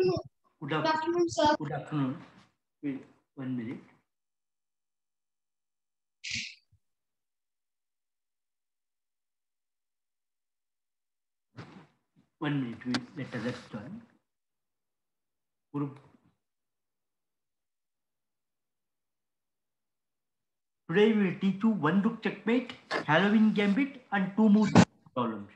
Good afternoon, sir. Good afternoon. Wait 1 minute. Let us join. Group. Today we will teach you one rook checkmate, Halloween gambit, and two moves problems.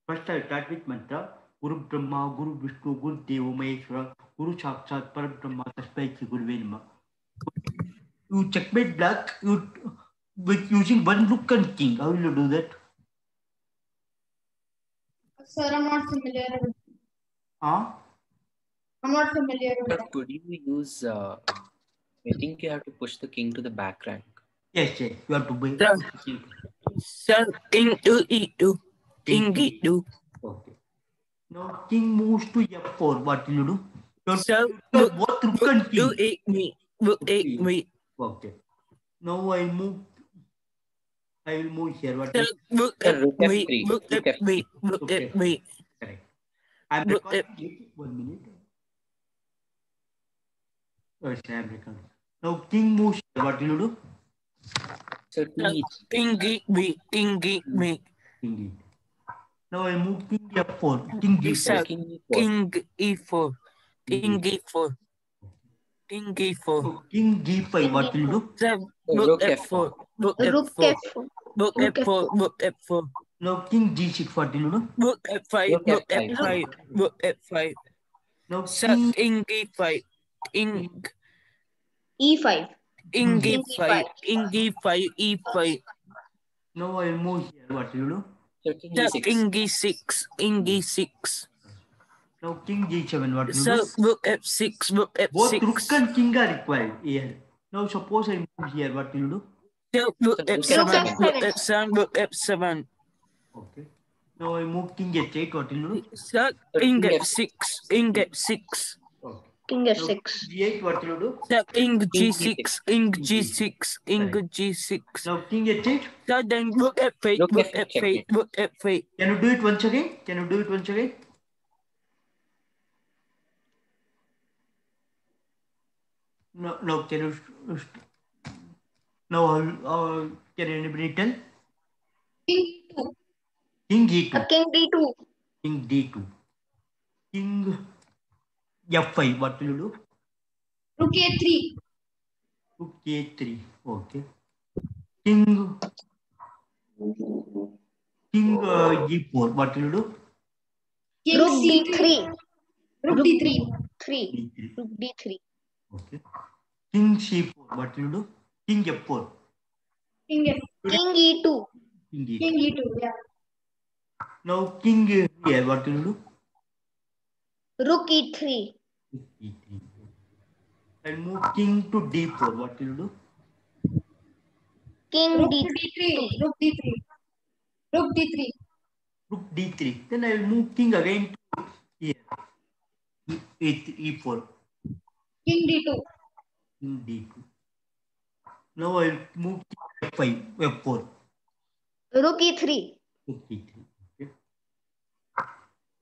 First, I start with mantra. Guru Brahma, Guru Vishnu, Guru Deva Maheshwara, Guru Sakshat Parabrahma Tasmai Shri Gurave Namah. You checkmate black with using one rook and king. How will you do that? Sir, I'm not familiar with it. Huh? I'm not familiar with But that. could you use, I think you have to push the king to the back rank. Yes, yes. You have to be. Sir, king to e2. King e2. Okay. Now king moves to f4. What will you do? Sir, Both rook and to king. e3. Rook e3. Okay. Now I will move here. What Sir, is rook Rook f3. F3. Rook Rook f3. Rook Okay. f3. correct? I'm Rook recording it. 1 minute. Yes, I'm recording. Now king moves here. What will you do? So Sir, king e3. King e3. King e. Now I move king f4. King Sir, g4. king king e4. e4. King e4. King e4. So king g5. What will you do? Sir, Rook rook f4. Rook Rook f4. F4. Rook f4. Rook f4. Now king g6. What will you do? Rook f5. Rook Rook F5. f5. Rook f5. Now Sir, king king e5. King E5. King King e5, king e5, e5. Now I move here. What will you do? So king Sir, e6. king e6, king e6. Now king g7. What will you Sir, do? rook f6, rook Both rook f6. and king are required here. Now suppose I move here. What will you do? Sir, rook So f7, F7. rook f7, rook f7. Okay. Now I move king h8. What will you do? Sir, king f6, king f6. Okay. King Now F6. g8. What will you do? Sir, king King g6, king g6, king Correct. g6. Now king h8. Sir, then rook f8, Rook rook F8 f8, checkmate. rook f8. Can you do it once again? Can you do it once again? No, no. Can you? No. Can anybody tell? King D2. King g2. King D2. King d2. King f5. What will you do? Rook A3. Rook a3. Okay. King g4. What will you do? King Rook C3. D3. Rook D3. d3. Rook D3. Okay. King c4. What will you do? King f4. King F. King E2. King e2. King E2. Yeah. Now king here. What will you do? Rook E3. Rook e3. And move king to d4. What will you do? King Rook D3. D3. Rook D3. Rook D3. Rook d3. Then I will move king again to here. e4. King D2. King d2. Now I will move king f5. f4. Rook E3. Rook e3. Okay.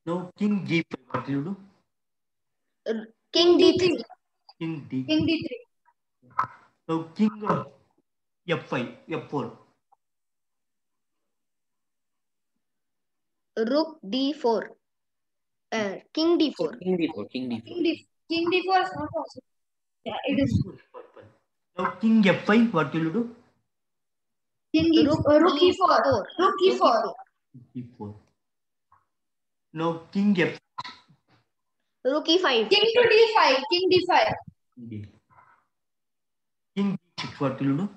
Now king g5. What will you do? King D3. King d. King D3. Now king f5. f4. Rook D4. King So D4. king d4. King d4. King D4 is not possible. Yeah, it is. Now king f5. What will you do? King E. Rook Rook E4. E4. Rook E4. e4. Now king f. Rook E5. King to D5. King D5. D. King d6. What will you do?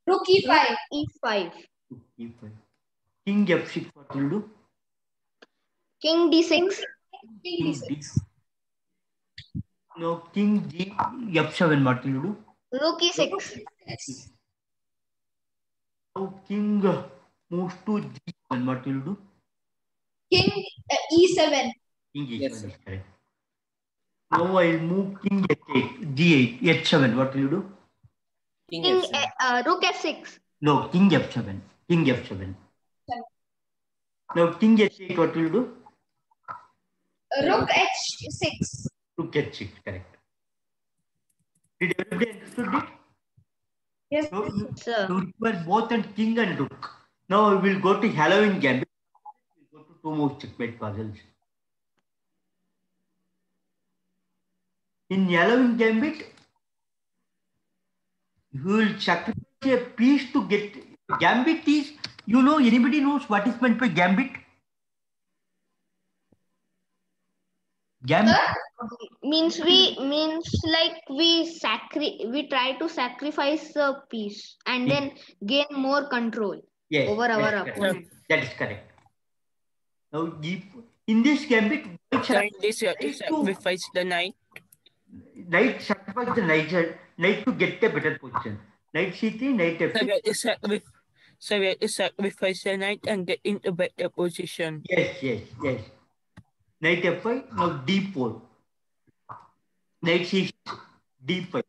Rook E5. E5. Rook e5. King f6. What will you do? King D6. King King D6. d. Now king g f7. What will you do? Rook E6. Now king moves to g7. What will you do? King E7. King g7 Yes, is sir. correct. Now I will move king h8. g8. h7. What will you do? King King f7. Rook F6. No, king f7. King f7. Now king h8. What will you do? Rook H6. Rook H6, correct. Did everybody understood it? Yes. So Sir. you require both and king and rook. Now we will go to Halloween gambit. We will go to two more checkmate puzzles. In Halloween gambit, you will sacrifice a piece to get. Gambit is, anybody knows what is meant by gambit? Gambit. Means like we try to sacrifice a piece and Yes. then gain more control Yes, over our that's correct. opponent. That is correct. Now, in this gambit, Kindly sacrifice the knight. knight sacrifice the knight to get a better position. Knight c3, knight f6. So we have to sacrifice the knight and get into better position. Yes. Knight f5, now d4. Knight c6, d5.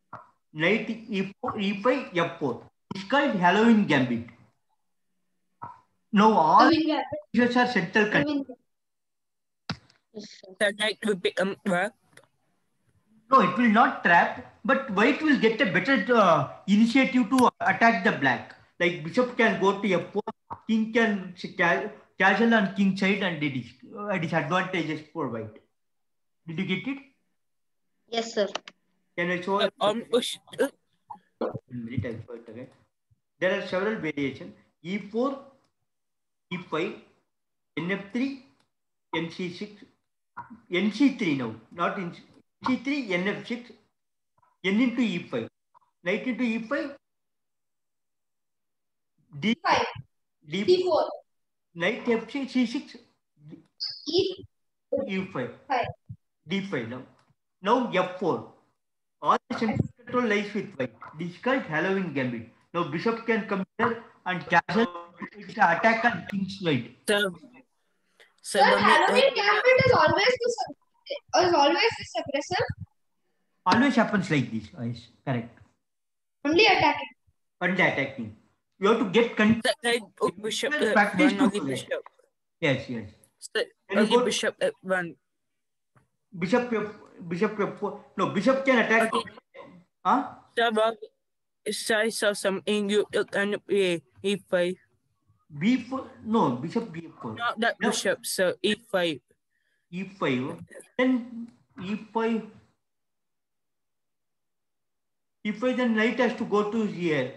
Knight e4, e5, f4. It's called Halloween gambit. Now all pieces are central control. The knight will become trapped. No, it will not trap, but white will get a better initiative to attack the black. Like bishop can go to f4, king can castle on king side, and it is disadvantages for white. Did you get it? Yes, sir. Can I show? Almost. There are several variations: e4, e5, nf3, nc6, nc3 now, not in c3, nf6, n into e5, knight into e5, d5, D4. knight f6, c6, E. e5, 5. d5 now. Now f4. All the central control lies with white. This is called Halloween gambit. Now bishop can come here and castle. It's an attack on king's side. So Sir, Halloween gambit is always this aggressive. Always happens like this. Yes, correct. Only attacking. And attacking. You have to get control. bishop Practice F1, to only do that. bishop. Yes. So, Can you only go- bishop F1. Bishop f4. No, bishop can attack. Okay. Huh? So I saw something you can play E5. b4. No, bishop b4. Not that No. bishop, so E5. e5. Then e5. e5, then knight has to go to here.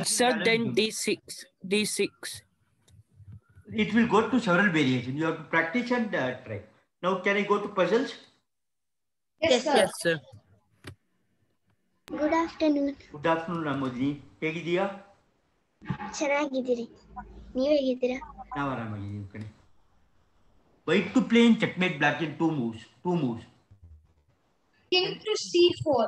So then D6. It will go to several variations. You have to practice and try. Now, can I go to puzzles? Yes, sir. Yes, sir. Good afternoon. Good afternoon, Ramodini. ಹೇಗಿದೀಯಾ? ಚೆನ್ನಾಗಿದ್ದೀರಿ, ನೀವ್ ಹೇಗಿದ್ದೀರಾ? ನಾವು ಆರಾಮಾಗಿದ್ದೀವಿ ಕಣೆ. White to play in checkmate black in two moves. King to C4.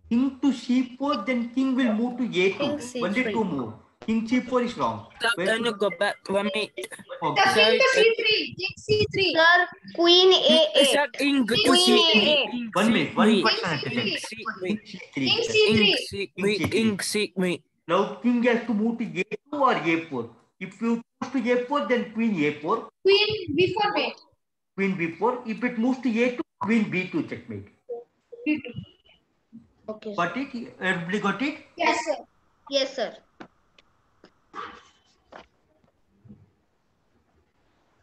King to c4, then king will move to a2. King C3. Only two move. King c4 is wrong. So I'm gonna go back 1 minute. Okay. King to C3. King C3. Sir, Queen A8. So King to Queen C3. A8. 1 minute. One King question at a time. C3. King c3. King C3. King C3. Now king has to move to a2 or a4. If you move to a4, then queen a4. Queen B4 mate. Queen b4. If it moves to a2, queen b2 checkmate. B2. Okay. Got it? Everybody got it? Yes, sir. Yes, sir.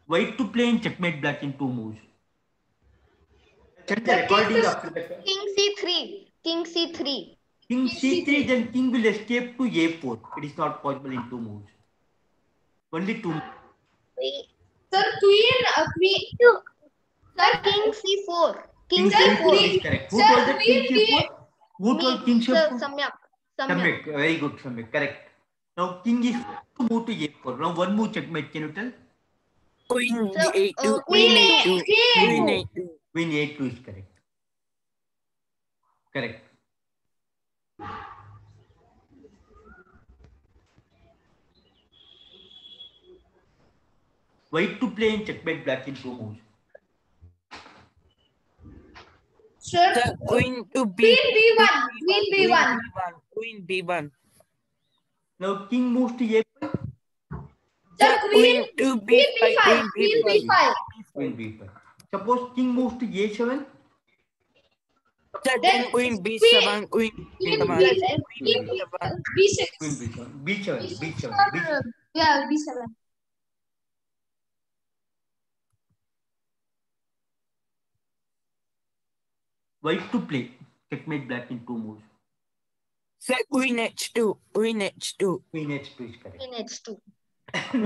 White to play in checkmate black in two moves. Send the recording after the King C3. King C3. king c3, then king will escape to a4. It is not possible in two moves. Only two. Sir, Queen. Sir, King C4. King King c4 C4. is correct. Who Sir, told that king queen c4? Who told king Sir, c4? Samyak. Samyak. Very good, Samyak. Correct. Now king is to move to a4. Now one move checkmate. Can you tell? Queen So, A2. Queen Queen A2. A2. Queen A2. Queen a2 is correct. Correct. White to play in checkmate black in two moves. Sir, So Queen to B. Queen B1. Queen B1. Queen B1. Now king moves to a5. Sir, Queen to B5. Queen B5. Queen b5. Suppose king moves to a7. Sir, then queen b7, queen Queen b7, B7, B6. Queen b7, b7, b7, b7. Yeah, B7. White to play. Checkmate black in 2 moves. Sir, queen h2, queen h2, Queen h2 is correct. Queen h2.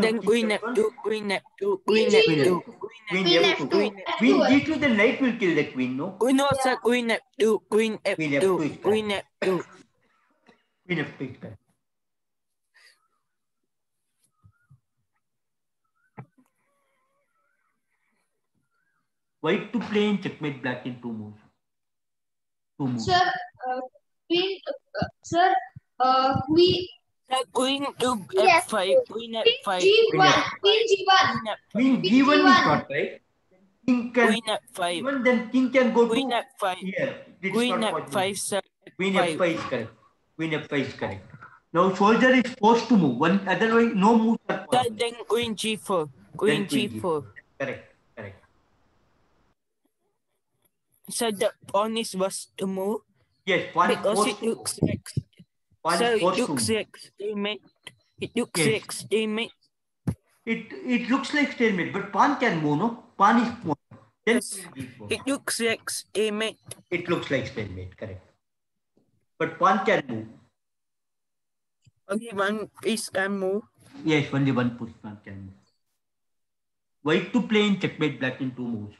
then queen F1, f2, queen f2, queen Queen f2, Queen Queen f2. f2. Queen g2, the knight will kill the queen, no? queen no, sir, queen f2, queen Queen f2, F2 is queen f2. Queen f2 is correct. White to play in checkmate black in 2 moves. 2 moves. Sir, Queen, sir, Queen Sir, queen to f5, queen f5, G1, Queen G1. Queen Queen g1 is G1. not right. King can queen f5, g1, then king can go queen to f5, here. It's queen not f5, possible. sir, Queen f5. f5 is correct. Queen f5 is correct. Now soldier is forced to move. One otherwise no moves are Sir, possible. then queen g4, queen Then queen g4. Correct. Correct. Sir, the pawn is forced to move Yes, pawn is because forced it to move. looks like, Pawn sir, is it forced to looks move. like stalemate. It looks Yes. like stalemate. It looks like stalemate, but pawn can move, no? Pawn is moved. Then Yes. queen g4. It looks like stalemate. It looks like stalemate, correct. But pawn can move. Only one piece can move. Yes, only one pawn can move. White to play in checkmate black in 2 moves.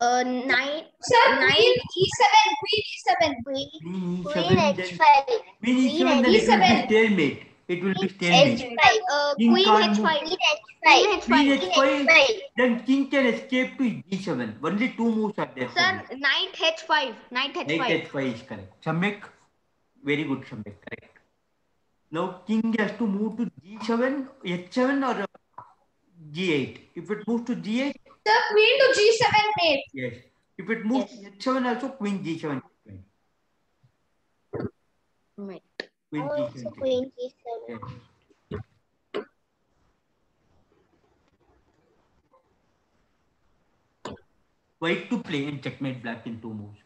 Knight. Sir, Knight. Queen E7, Queen E7. Queen. Queen Queen e7, then h5. Queen e7, Queen then it will be E7. stalemate. It will be stalemate. H5. King Queen can't h5. move. Queen h5. Queen h5, then king can escape to g7. Only 2 moves are there. Sir, knight h5. Knight Knight h5. h5 is correct. Samyak, very good Samyak, correct. Now king has to move to g7, h7 or g8. If it moves to g8, Sir, Queen to G7 mate. yes. If it moves to h7 also, queen g7. Mate. Queen Also g7. Queen G7. Yes. White to play and checkmate black in 2 moves.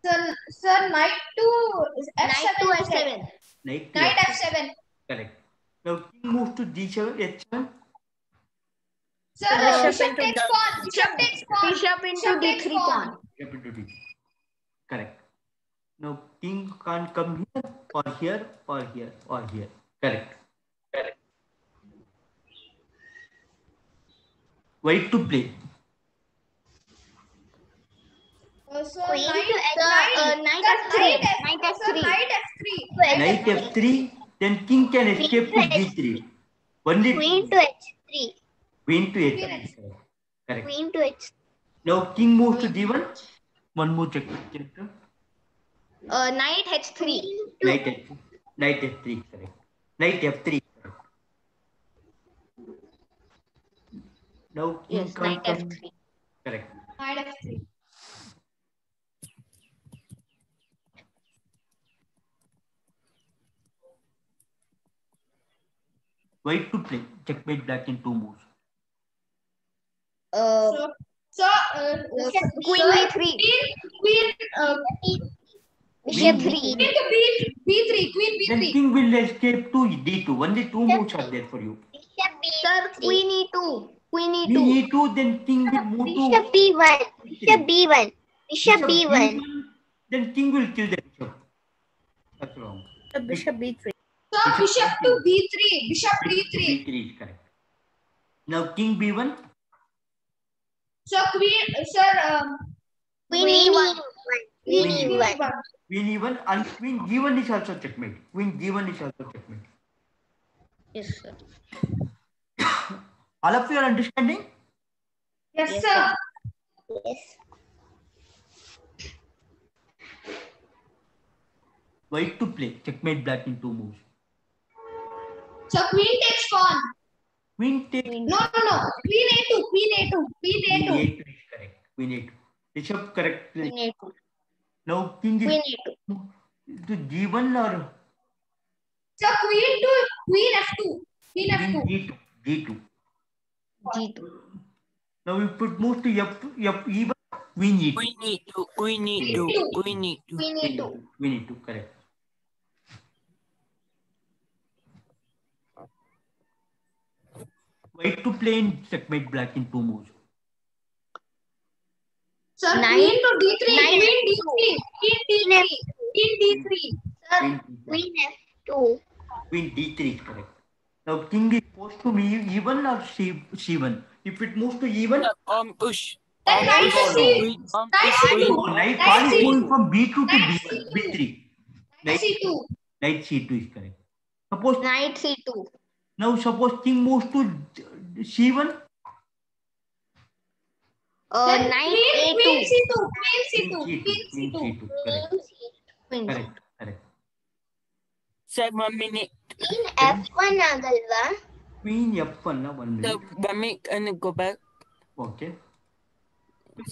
Sir, Knight to F7. Knight to f7. Knight to Knight f7. F7. Correct. Now king moves to g7, h7. Sir, Bishop bishop into takes the- pawn. Bishop takes pawn. Bishop into Bishop takes d3 pawn. pawn. Bishop into d. Correct. Now king can't come here or here or here or here. Correct. Correct. White to play. So Queen knight, to Knight Sir, f3. Knight Knight Sir, f3. Knight F3. Knight f3, then king can escape to g3. Only Queen to H3. queen to Queen h3. Correct. Queen to H3. Now king moves to d1. One more check. Knight h3. Knight h3. Knight f3. Correct. Knight f3. Correct. Now king Yes, can't knight come. f3. Correct. Knight F3. White to play. Checkmate black in 2 moves. So, Queen sir, b3. Queen, Bishop Queen B. Queen to B3, Queen Then B3. king will escape to d2. Only 2 moves are there for you. Bishop B. Sir, queen e2. Queen e2. Queen e2, then king will move to Bishop B1. Bishop B1. Bishop bishop B1. Then king will kill the bishop. That's wrong. Bishop b3. So, bishop to B3, bishop B3. b3 is correct. Now king b1. So, Queen, sir, Queen e1. Queen Queen E1. Queen e1 and queen g1 is also checkmate. Queen g1 is also checkmate. Yes, sir. All of you are understanding? yes, Yes, sir. Yes. White to play. Checkmate black in 2 moves. So, Queen takes pawn. Queen takes. No. Queen A2, Queen A2, Queen Queen A2. a2 is correct. Queen a2. Bishop correct. Queen a2. Now king is Queen a2. to g1 or So, Queen to Queen F2, Queen king F2. g2. g2. g2. Now if it moves to F even, we need We need to. We need to. We need to. We need to. we need to, correct. White to play in checkmate black in 2 moves. Sir, Knight- queen to D3. knight Queen D3. Queen D3. Queen D3. Sir, Queen F2. Queen D3 is correct. Now king is supposed to be even or C1. If it moves to even, Push. then knight no, no. C. Push. no, knight pawn is C2. moving from B2 to Knight B1, C2. B3. Knight C2. Knight C2 is correct. Suppose Knight C2. now suppose king moves to C1. Then Knight queen A2. C2. Queen C2. Queen Queen C2. C2. Correct. Queen. Correct. Correct. 7 minutes. Queen F1 ಆಗಲ್ವಾ? Queen F1 na 1 So, minute. 1 minute and go back. Okay.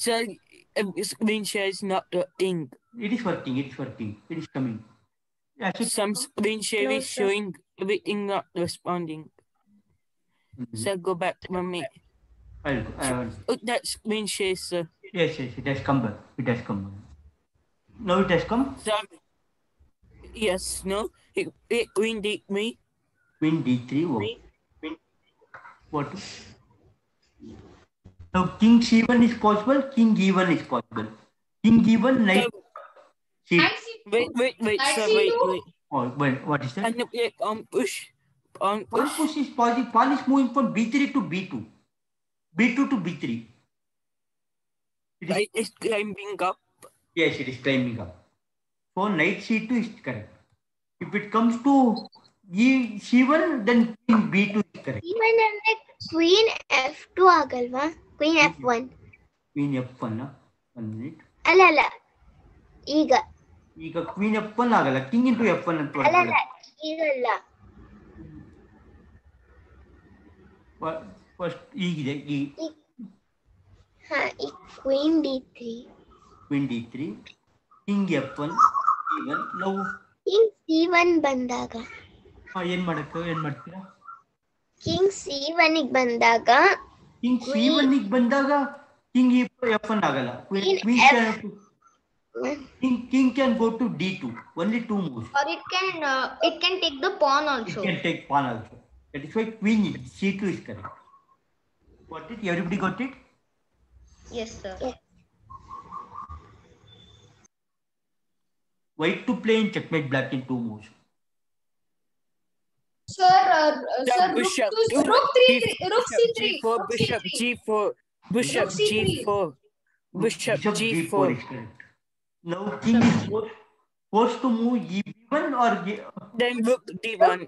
So, screen share is not working. It is working. It is working. It is coming. Actually, Some screen share No, is sir. showing everything not responding. So, go back 1 minute. I'll That screen share, sir. yes, it has come back. It has come back. Now it has come. So, yes, no. It winded me. Queen D3. Oh. What? Now king C1 is possible. King E1 is possible. King E1, knight C. Knight C2. Wait, Knight sir, C2. wait. Oh, well, what is that? And push. Pawn Push. push is positive. Pawn is moving from B3 to B2. B2 to B3. It is climbing up. Yes, it is climbing up. So knight C2 is correct. If it comes to C1, then king B2 is correct. Even ಅಂದ್ರೆ Queen F2 ಆಗಲ್ವಾ? Queen F1. Queen F1 na 1 minute. ಅಲ್ಲ ಈಗ ಈಗ queen F1 ಆಗಲ್ಲ, king into F1 ಅಂತ ಅಲ್ಲ ಈಗಲ್ಲ. First ಈಗಿದೆ ಈ Queen D3. Queen D3, king F1 ಈಗ ನಾವು King C1 ಬಂದಾಗ ಏನ್ ಮಾಡ್ತೀರಾ? King C1 ಗೆ ಬಂದಾಗ ಕಿಂಗ್ C1 ಗೆ ಬಂದಾಗ ಕಿಂಗ್ F1 ಆಗಲ್ಲ. King can go to D2. Only 2 moves. Or it can take the pawn also. It can take pawn also. That is why queen C2 is correct. Got it? Everybody got it? Yes, sir. Yes. White to play in checkmate black in 2 moves. Sir, Bishop rook C3. G4, bishop G4, bishop Rook C3. G4, bishop G4. is correct. Now king is forced to move E1 or Then rook D1,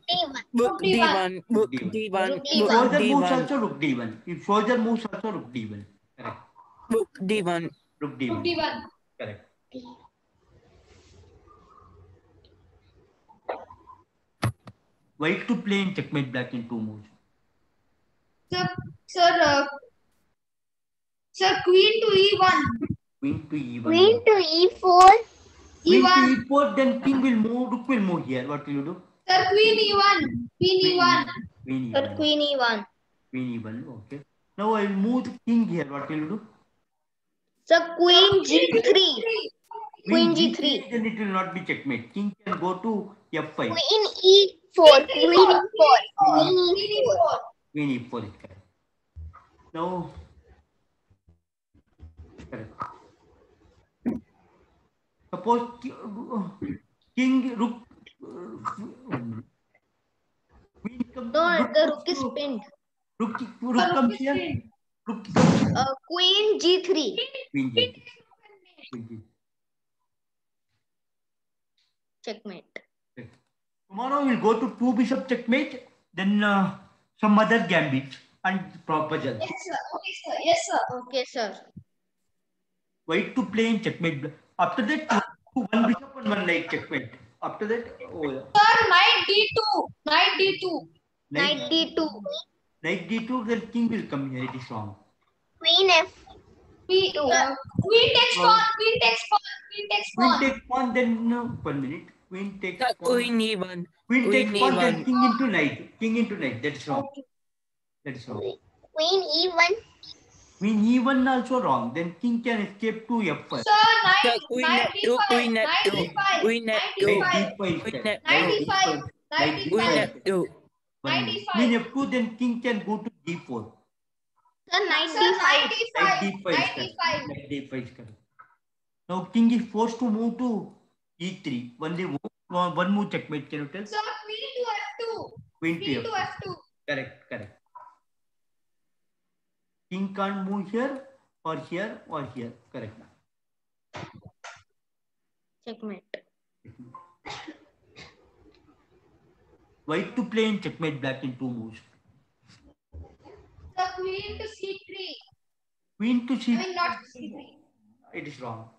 rook D1, rook D1, if rook soldier moves D1, also rook D1. If soldier moves also rook D1. Correct. rook D1. Rook D1. Rook D1. Correct. White to play in checkmate black in 2 moves. Sir, queen to E1. Queen to E1. Queen to E4. Queen E1. to E4, then king will move, rook will move here. What will you do? Sir, queen E1. Queen E1. Queen Sir, E1. queen E1. Queen E1, okay. Now I will move the king here. What will you do? Sir, queen G3. Queen G3. Then it will not be checkmate. King can go to F5. Queen E4. Queen E4. Queen Queen E4. E4. Queen E4 is correct. Now, correct. Suppose king rook. Queen comes. No, the rook is pinned. Rook Sir, comes rook is here. pinned. Rook comes here. Queen G3. Queen G3. Queen G3. Checkmate. Tomorrow we'll go to 2 bishop checkmate, then some other gambits and puzzle. Yes, sir. Okay, sir. Yes, sir. Okay, sir. White to play in checkmate. After that, 1 bishop and 1 knight checkmate. After that, oh yeah. Sir, knight D2. Knight D2. Knight D2. Knight D2, then king will come here. It is wrong. Queen F. Queen takes pawn. Queen takes pawn. Queen takes Queen pawn. take pawn, then no, 1 minute. Queen takes pawn. Queen E1. Queen takes Queen pawn, then E1. king into knight. King into knight. That's wrong. That's wrong. Queen E1. Queen E1 also wrong. Then king can escape to F1. Sir, Sir, Queen F2, Queen F2, Queen F2, Knight D5 is Queen correct. F2, Knight D5. Queen Knight D5 is correct. F2. One minute. Queen F2, then king can go to D4. Sir, knight Sir, D5. Knight D5 is correct. Knight D5 is correct. Now king is forced to move to E3. One move checkmate. Can you tell? Sir, queen to F2. Queen to Queen to F2. F2. Correct. King can't move here or here or here. Correct. Checkmate. White to play in checkmate black in 2 moves. Sir, queen to C3. Queen to I C3. mean, not C3. It is wrong.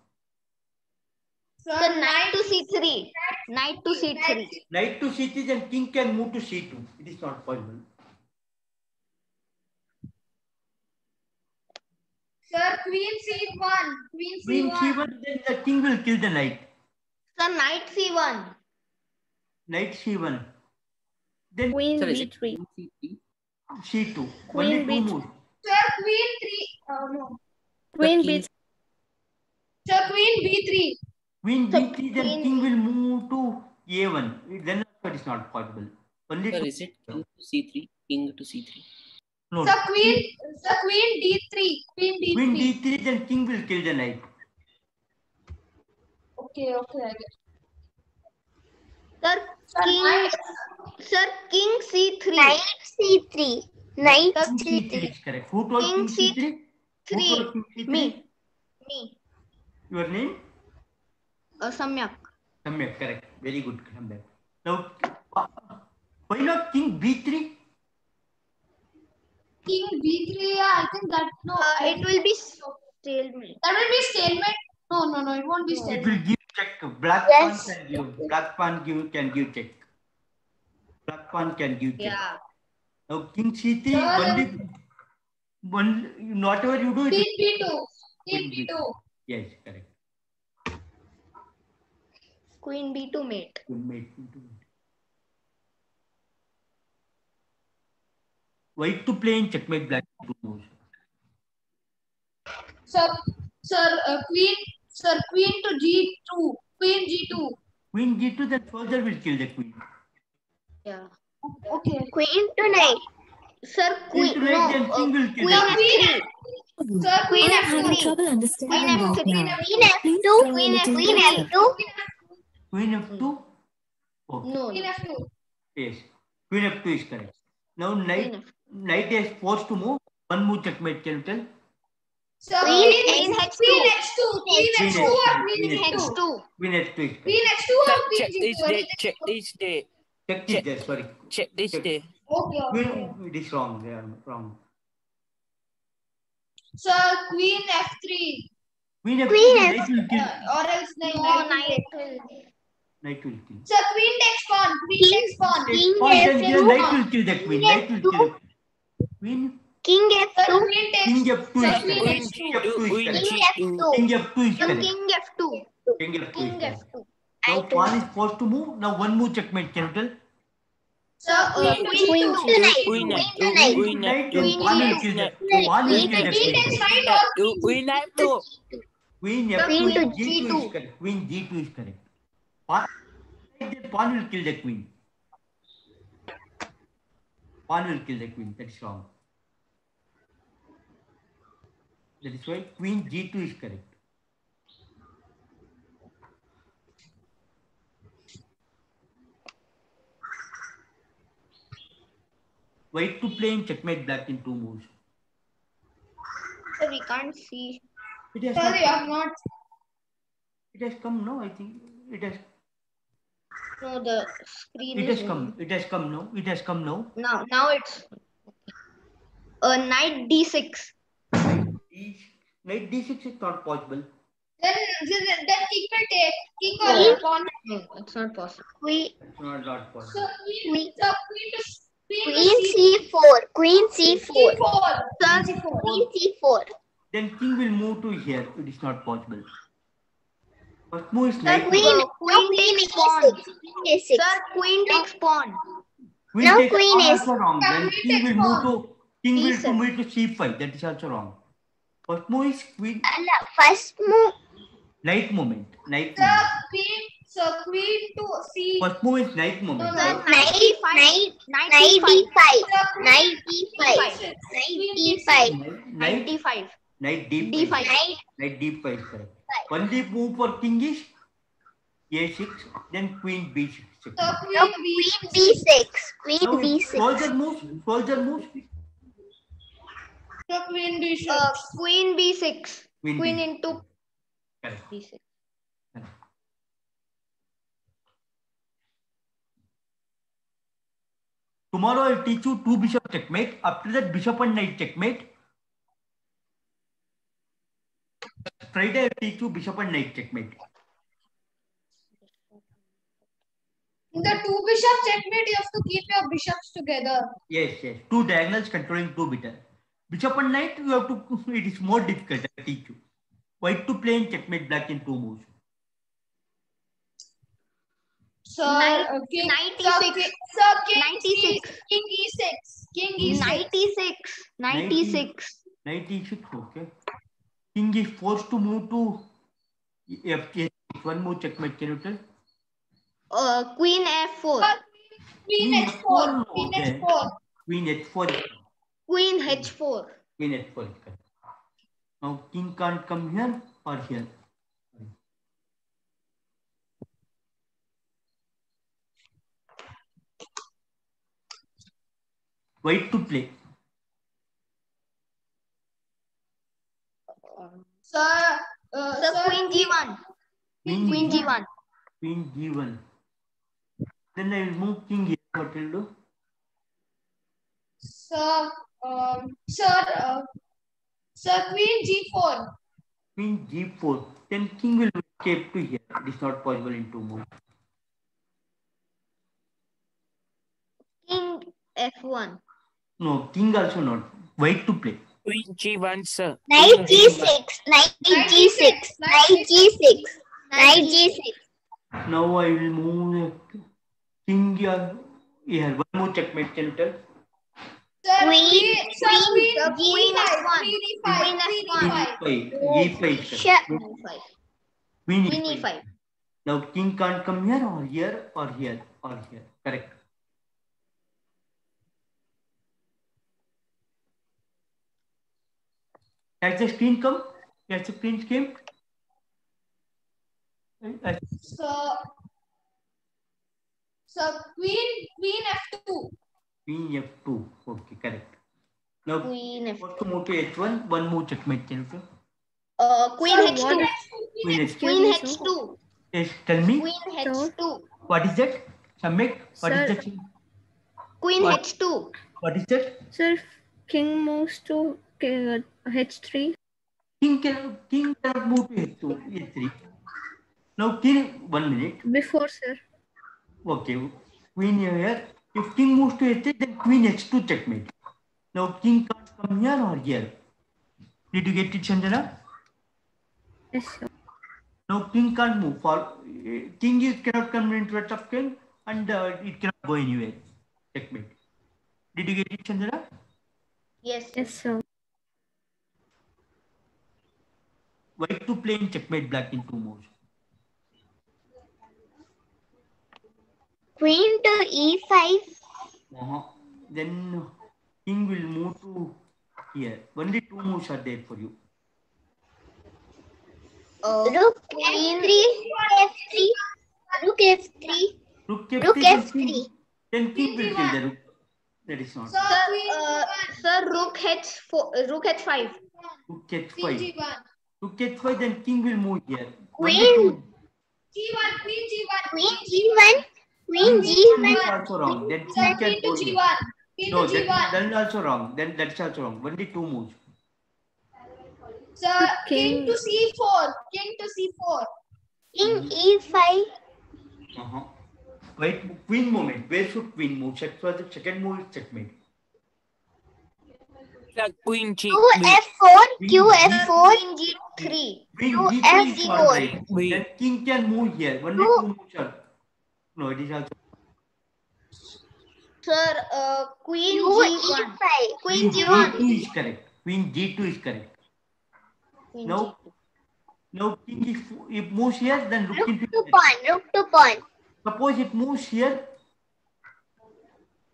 Sir, knight to C3. Knight to C3. Knight to C3, then king can move to C2. It is not possible. Sir, queen C1. Queen C1, then the king will kill the knight. Sir, knight C1. Knight C1. Then Queen Sir, is it B3. C3? C2. Queen Only 2 B3. moves. Sir, queen 3. No. Queen king- B3. Sir, queen B3. Queen So, B3, then queen- king will move to A1. Then it is not possible. Only Sir, 2. is it king to C3? King to C3. No. Sir, queen D3. Queen D3. Queen D3, then king will kill the knight. Okay, I get it. Sir, Sir, king. knight. Sir, king C3. Knight C3. Knight Sir, King C3 is correct. Who told King king C3? Who C3. told king C3? Me. Your name? Samyak. Samyak, correct. Very good. Samyak. Now, why not king B3? King B3. Yeah, I think that no. It will be stalemate. That will be stalemate. No. It won't be It stalemate. will give check. Black Yes. pawn can give. Black pawn can give check. Black pawn can give check. Yeah. Now king C3, Sir. whatever you do, it Queen is B2. Queen Queen B2. yes, correct. Queen B2 mate. White to play in checkmate black 2 moves. Sir, queen to G2. Queen G2. Queen G2, then soldier will kill the queen. Yeah. Okay. Queen to knight. Sir, Queen to queen. knight, then No. king will kill Queen the F3. Sir, queen I'm having F3. trouble understanding Queen right F3. now. Queen Please F2. try a little Queen louder. F2. Queen F2. Okay. No. Queen F2. Yes. Queen F2 is correct. Now Queen knight is forced to move. One move checkmate, can you tell? Sir, Queen H2. H2. Queen H2 or Queen Queen G2. H2. Queen F2 is correct. Queen H2 or Sir, Queen check this G2. day. Check this day. Check is there, sorry. Check this day. Okay. Queen, it is wrong. They are wrong. Sir, Queen F3. Queen F2, Queen knight will kill. Or else No, knight. Knight will kill. Sir, queen takes pawn. Queen takes pawn. King Pawn, then F2. knight will kill the queen. Knight will kill the queen. King Sir, F2. queen takes. King F2 Sir, is queen correct. H2. King F2 is Queen correct. King G2. King F2 is Sir, correct. king F2. King F2 is King correct. F2. Now pawn is forced to move. Now one move checkmate, can you tell? Sir, Queen to knight. Queen Queen F2. to knight. Queen Knight, F2. then pawn will kill the pawn will kill the Queen takes queen. knight or Queen F2. Queen Queen F2 to G2 is G2. correct. Queen G2 is correct. Then pawn will kill the queen. Pawn will kill the queen. That is wrong. That is why Queen G2 is correct. White to play in checkmate black in 2 moves. Sir, we can't see. It has sorry, not, I'm not. it has come now. I think it has. No, the screen It is has come. It has come now. It has come now. Now it's knight D6. Knight D6 is not possible. Then king will take. King or pawn. No, it's not possible. Queen It's not possible. So queen to C4. Queen C4. C4. Sir, Queen C4. Then king will move to here. It is not possible. First move is Sir, knight. Queen. Now Queen Queen takes pawn. A6. Queen A6. Sir, queen takes pawn. Queen now takes queen pawn is- also wrong. Then Queen king will takes move pawn. to king will D7. move to C5. That is also wrong. First move is queen. First move. Knight movement. Knight Sir, movement. queen to C. First move is knight movement. No, Right? Knight D5. Knight D5. Knight D5. Knight D5. D5. Knight D5 is correct. Only move for king is A6, then queen B6. So No, queen Queen B6. Queen Now B6. soldier moves. Soldier moves. So queen D6. Queen B6. Queen Queen B6. into Correct. B6. Correct. Tomorrow I'll teach you two bishop checkmate. After that, bishop and knight checkmate. Friday I'll teach you bishop and knight checkmate. In the two bishop checkmate, you have to keep your bishops together. Yes, yes. Two diagonals controlling two bishop. Bishop and knight, you have to. It is more difficult. I teach you. White to play in checkmate black in two moves. So king, 96. so king 96. King E6. King E6. 96. 96. 96, okay. King is forced to move to F6. One move checkmate. Can you tell? Queen F4. Queen H4. Queen Okay. H4. Queen H4. Queen H4. Queen H4 is correct. Now king can't come here or here. White to play. So, Queen G1. Queen G1. Queen G1. Then I will move king here. What will do? so, queen G4. Queen G4. Then king will escape to here. It is not possible in two moves. King F1. No, king also not. White to play. Queen G1, sir. Knight G6. Knight G6. Knight G6. Knight G6. Now I will move the king here. One more checkmate. Can you tell? Queen Queen F1. Queen E5. Queen Queen F1. E5. E5. Sure. Queen Queen E5. E5. Now king can't come here or here or here or here. Correct. Has the screen come? Has the screen came? So queen F2. Queen F2. Okay, correct. Now Queen F2. first to move to H1. One move checkmate. Can you tell? Queen H2. Queen H2. Queen H2. Yes, tell me. Queen H2. What is that? Samyak? What is Sir. that? Queen What? H2. What is that? Sir, king moves to H3. King cannot move to H2, H3. Now king, 1 minute. Before, sir. Okay, queen here. If king moves to H3, then queen H2 checkmate. Now king can't come here or here. Did you get it, Sanjana? Yes, sir. Now king can't move. King cannot come into front of king and it cannot go anywhere. Checkmate. Did you get it, Sanjana? Yes. Yes, sir. White to play in checkmate black in two moves. Queen to E5. Then king will move to here. Only two moves are there for you. Rook F3. F3. Rook F3. Rook Rook F3. F3. Then king will kill the rook. That is not. Sir, Rook H4. Rook H5. Rook Queen H5. G1. Rook H5, then king will move here. Queen. Only two. G1. Queen G1. Queen G1. Queen Queen is G1. also wrong. Then Sir, king can queen to go here. G1. Queen No, to G1. then also wrong. Then that's also wrong. Only two moves. Sir, King- king to C4. King to C4. King E5. Wait, queen movement. Where should queen move? Check for the second move is checkmate. Sir, Queen G. Q F4. Q F4. Queen G3. Queen You G3 is F4. not right. Wait. Then king can move here. Only No. two moves are. No, it is also. Sir, Queen Q G1. E5. Queen Queen G1. G2 is correct. Queen G2 is correct. Queen Now, G2. now king if moves here, then rook Rook into to pawn. Rook to pawn. Suppose it moves here,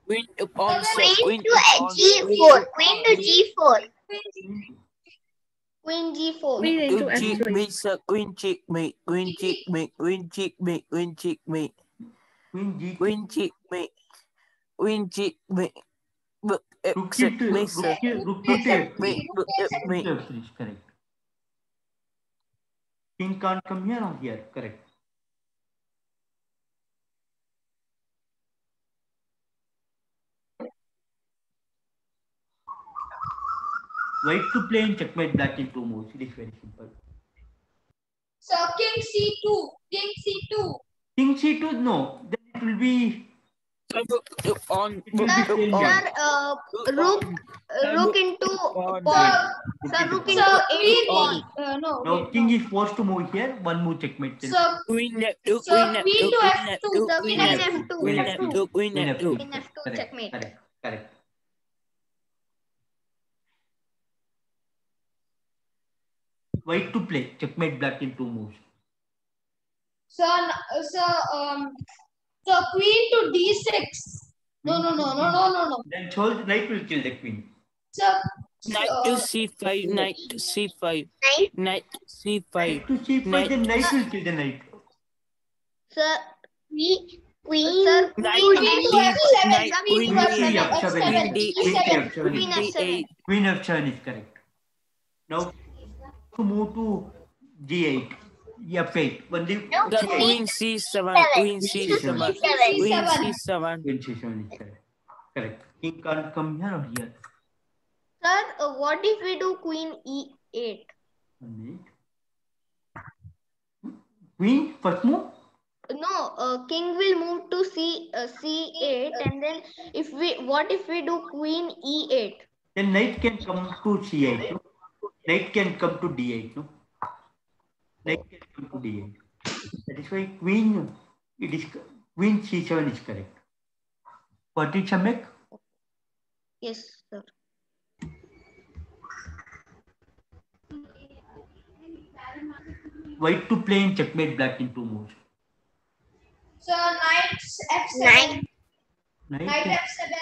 Queen to pawn, sir. Queen Queen to pawn. G4. Queen to G4. Queen G4. Queen into F3. Checkmate, sir. Queen checkmate. Queen checkmate. Queen checkmate. Queen checkmate. queen G, Queen checkmate. Queen checkmate. Book rook into checkmate, sir. rook into F3. Checkmate. Book Rook checkmate. into F3 is correct. King can't come here or here, correct. White to play in checkmate black in 2 moves. It is very simple. So king C2. King C2. King C2, no. Then it will be Sir, book on. it will be Sir, plain sir, here. rook into Pawn. pawn. Rook Sir, into rook pawn. into So A2 queen. pawn. No. Now wait, king no. is forced to move here. One move checkmate. Then So Queen F2. So, Queen F2. queen to Queen F2, F2. the Queen Queen F2. F2. Queen F2. Queen Queen F2. Queen F2 Correct, checkmate. correct. White to play checkmate black in 2 moves. so queen to D6. No. Then choice knight will kill the queen. So Knight to C5. Knight to C5. Knight. Knight to C5. Knight to C5, Knight. then knight will kill the knight. Sir, Queen. sir, Knight queen queen to to F7. F7. Knight. Queen Queen to Queen F7. to F7. F7. Queen to D7. F7. Queen F7. Queen F7 is correct. Now to move to G8. F8. Only The G8. Queen C7. Queen C7. Queen C7. Queen C7 is correct. Correct. King can't come here or here. Sir, what if we do queen E8? 1 minute. Queen first move. No, king will move to C8, and then what if we do queen E8? Then knight can come to C8. No? Knight can come to D8. No? Knight can come to D8. That is why queen C7 is correct. What did Shamek? Yes, sir. White to play in checkmate black in 2 moves. So knight F7. Knight F7.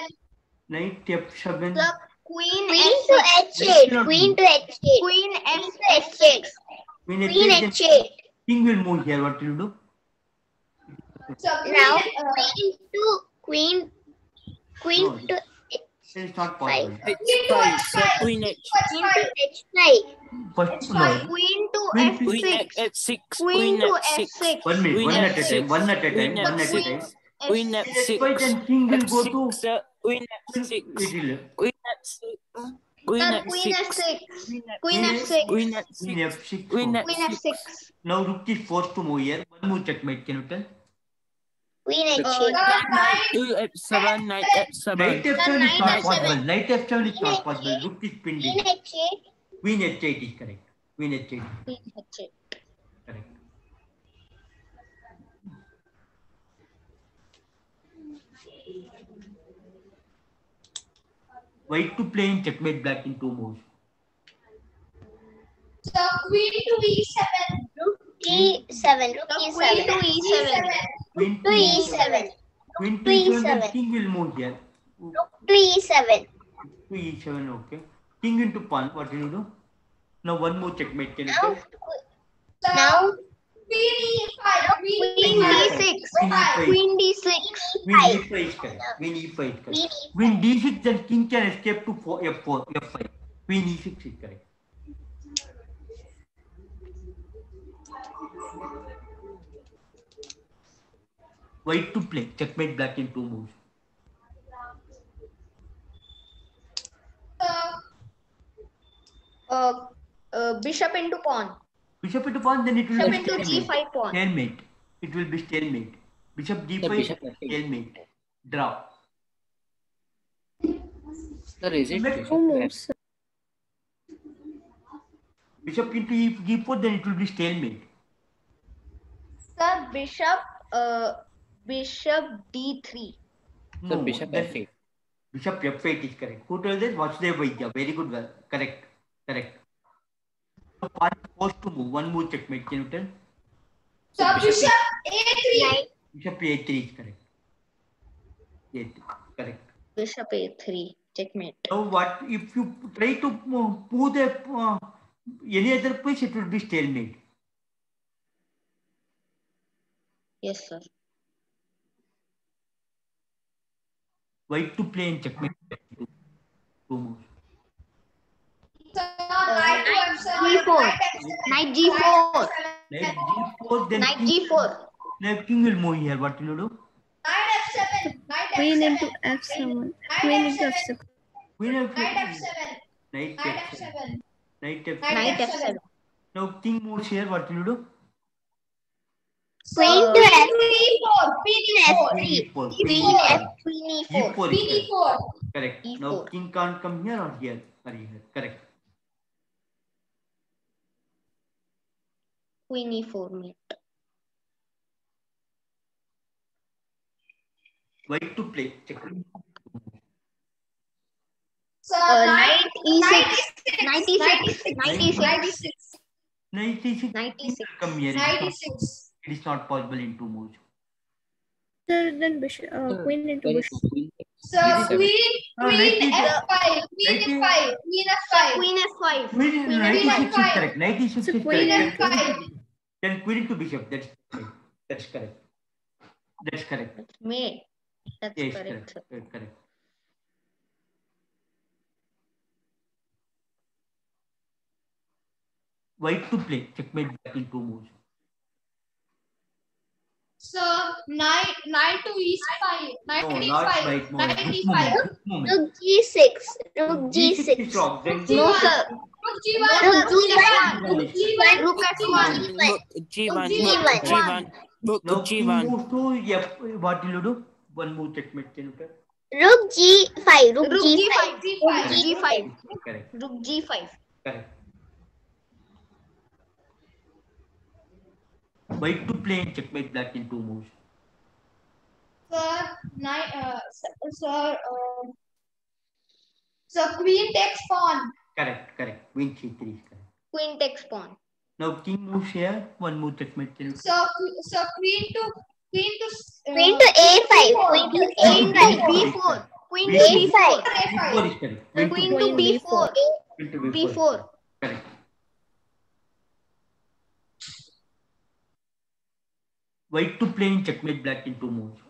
Knight F7. Sir, queen Queen to H8. Queen to H8. Queen H8. Queen Queen H8. H8. King will move here. What will you do? So Now queen, queen No. to It is not possible. H5. Sir, Queen H. H5. First, no. Queen to Queen Queen F6. F6. Queen to F6. F6. 1 minute. Queen One at a F6. time. One at a time. Queen One at a F6. time. Queen Queen H5, F6. then king will go to. F6. Sir, Queen F6. It will. Queen F6. Queen Sir, queen F6. F6. Queen F6. Queen Queen F6. F6. Queen okay. Queen F6. Now rook is forced to move here. One move checkmate. Can you tell? Queen so H8. knight To F7. Knight F7. Knight F7 is knight not F7. possible. Knight F7 is not possible. Rook is pinned Queen in. H8. Queen H8 is correct. Queen H8 Queen H8. correct. White to play in checkmate black in 2 moves. so queen to E7. E7. Rook Queen to E7. E7. Queen To E7. Queen to to E7, then E7. king will move here. Rook to E7. To E7, okay. King into pawn, what will you do? Now one more checkmate, can you Now, tell? now Queen E5. Queen D6. Queen D6. Queen E5 is correct. Queen E5 is correct. Queen Queen D6, then king can escape to F4, F5. Queen E6 is correct. White to play, checkmate black in 2 moves. Bishop into pawn. Bishop into pawn, then it will Bishop be into stalemate. G5 pawn. Stalemate. It will be stalemate. Bishop The D5, bishop F8. stalemate. Draw. Sir, is it Make bishop Two moves. F- Bishop into G4, then it will be stalemate. Sir, bishop D3. Sir, bishop then F8. Bishop F8 is correct. Who told this? Vasudev Vaidya. Very good. Well, correct. Correct. Pawn is forced to move. One move checkmate. Can you tell? So bishop A3. Bishop A3 is correct. A3, correct. Bishop A3. Checkmate. Now what if you try to move the any other piece? It will be stalemate. Yes, sir. White to play in checkmate. Two moves. So knight to F7. G4. Knight G4. Knight G4, then Knight king, G4. now king will move here. What will you do? Knight F7. Knight Queen F7. into F7. Queen into F7. Queen F7. Knight F7. Knight Knight F7. F7. Knight F7. Knight F7. Now king moves here. What will you do? Queen to F3. Queen E4. Queen F3. E4. Queen F. Queen E4. E4 Queen is E4. correct. E4. Now king can't come here or here or here. Correct. Queen E4 mate. White to play. Checkmate. So Knight E6. Knight Knight E6. Knight E6. Knight E6. Knight King E6. will come here. Knight E6. It is not possible in two moves. Then bishop. Queen into bishop. So Knight Queen E6. F5. Queen F5. Queen F5. Queen F5. Knight E6 is F5. correct. Knight E6 So is queen correct. F5. Then queen into bishop. That's correct. That's correct. That's mate. That's Yes, correct. correct. Correct. White to play. Checkmate back in two moves. So knight to E5. Knight No, E5. not right Knight moment. This E5. moment. This moment. Rook G6. Rook G6 is G6. wrong. Then No, sir. Rook G1. Rook G1. G1. Rook G1. Rook F1. G1. G1. G1. Book now king G1. moves to F. What will you do? One move checkmate. Can you tell? Rook G5. Rook Rook G5. G5. G5. Correct. Rook G5. Correct. White to play and checkmate black in two moves. So queen takes pawn. Correct. Queen C3 is correct. Queen takes pawn. Now king moves here. One move checkmate. Can you So queen to Queen to A5. Queen to A5. B4. Queen to A5. B4. B4 is correct. Queen to B4. Queen to B4. Correct. White to play in checkmate black in two moves.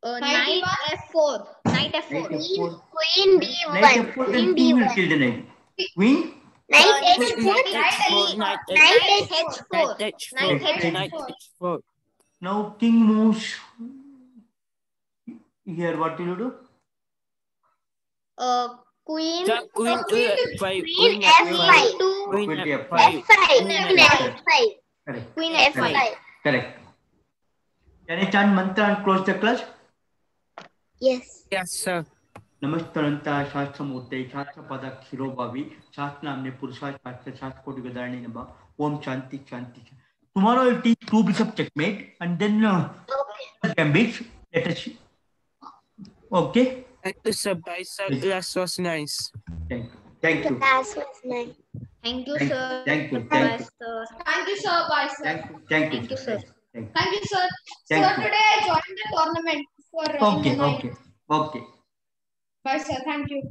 Knight F4. Knight Knight F4. F4. Queen Knight D1. F4. Queen Then king will D1. kill the knight. Queen. Knight Knight H4. H4. Knight Knight H4. H4. Knight Knight H4. Now king moves here. What will you do? Queen. Queen F5. Queen F5. Queen Queen F5. F5. F5. Queen F5. Correct. Queen F5. Correct. Can I chant mantra and close the class? Yes. Yes, sir. नमस्तरंता शास्त्र मूर्ते शास्त्र पद क्षिरोभावी शास्त्र नामने पुरुषा शास्त्र शास्त्र कोटि गदारणी नमः ओम शांति शांति. Tomorrow I'll teach two bishop checkmate and then gambits. Let us. Okay. Thank you, sir. Bye, sir. That was nice. Thank you. That was nice. Thank you, sir. Thank you. Bye, sir. Thank you, sir. Bye, sir. Thank you, sir. Thank you, sir. Thank So you. today I joined the tournament for Okay. Bye, sir. Thank you.